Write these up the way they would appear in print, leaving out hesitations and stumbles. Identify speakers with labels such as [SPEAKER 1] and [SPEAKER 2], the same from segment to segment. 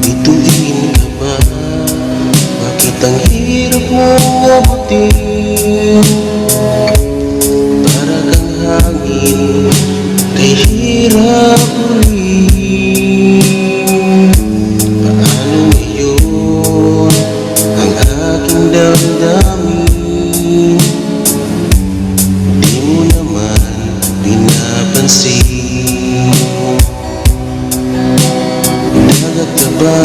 [SPEAKER 1] Bituin ka ba? Bakit ang hirap mong abutin? Para kang hangin, kay hirap ulit. Paano ngayon ang aking damdamin? Di mo naman pinapansin. Dagat ka ba?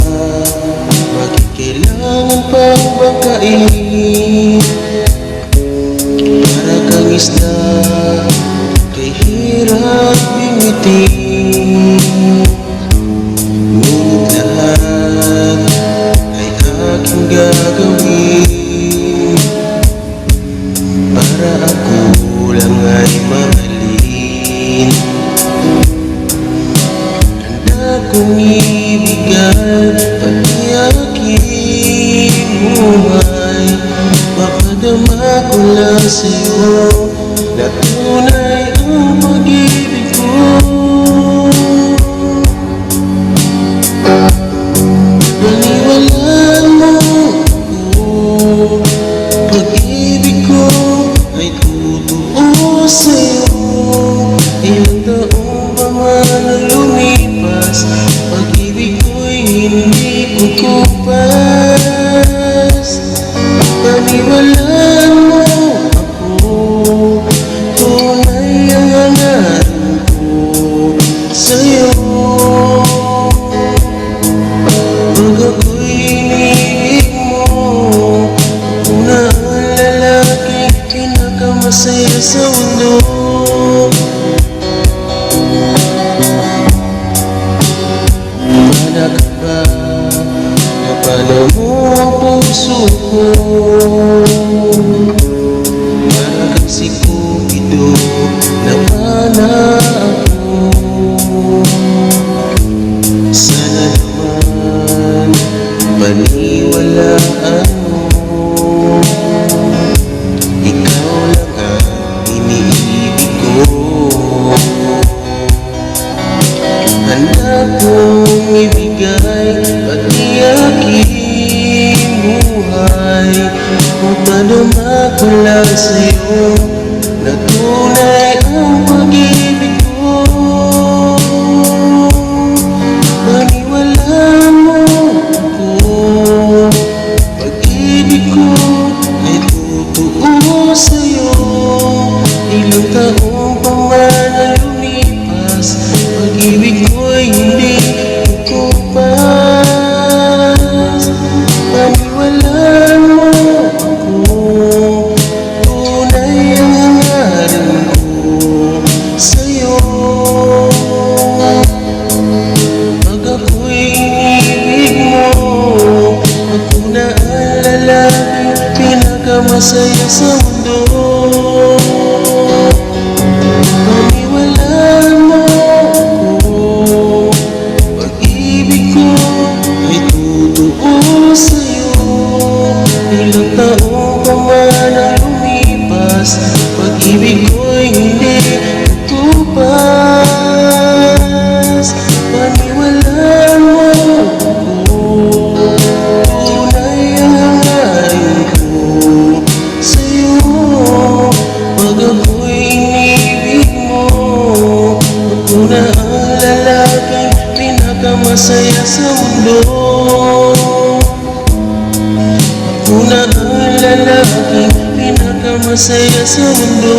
[SPEAKER 1] Bakit kailangan pang bangkain? Para kang isda, kay hirap bimitin. Ngunit lahat ay aking gagawin para ako lang ay mahalin. Handa kong ibigay pati aking buhay. Mapadama ko lang sa'yo na tunay ang pag-ibig ko. Paniwalaan mo ako, pag-ibig ko ay totoo sa'yo. Ilang taon pa man ang lumipas, pag-ibig ko'y hindi kukupas. Paniwalaan mo ako, tunay ang hangarin ko sa'yo. Pag ako'y inibig mo, ako na ang lalaking pinakamasaya sa mundo. Wala ka ba? Napalo mo ang puso ko. Para kang si Cupido, napana ako. Sana naman paniwalaan mo, ikaw lang ang iniibig ko. Handa kong ibigay pati aking buhay. Mapadama ko lang sa'yo na tunay ang pag-ibig ko. Paniwalaan mo ako, pag-ibig ko ay totoo sa'yo. Ilang taon pa man ang lumipas, pag-ibig ko'y hindi kukupas. Paniwalaan mo ako, tunay ang hangarin ko sa'yo. Pag ako'y inibig mo, ako na ang lalaking pinakamasaya sa mundo. Paniwalaan mo ako, pag-ibig ko ay totoo sa'yo. Ilang taon pa man ang lumipas, pag-ibig ko'y hindi kukupas. Paniwalaan mo ako, tunay ang hangarin ko sa'yo. Pag ako'y inibig mo, ako na ang lalaking pinakamasaya sa mundo. Ako na ang lalaking pinakamasaya sa mundo.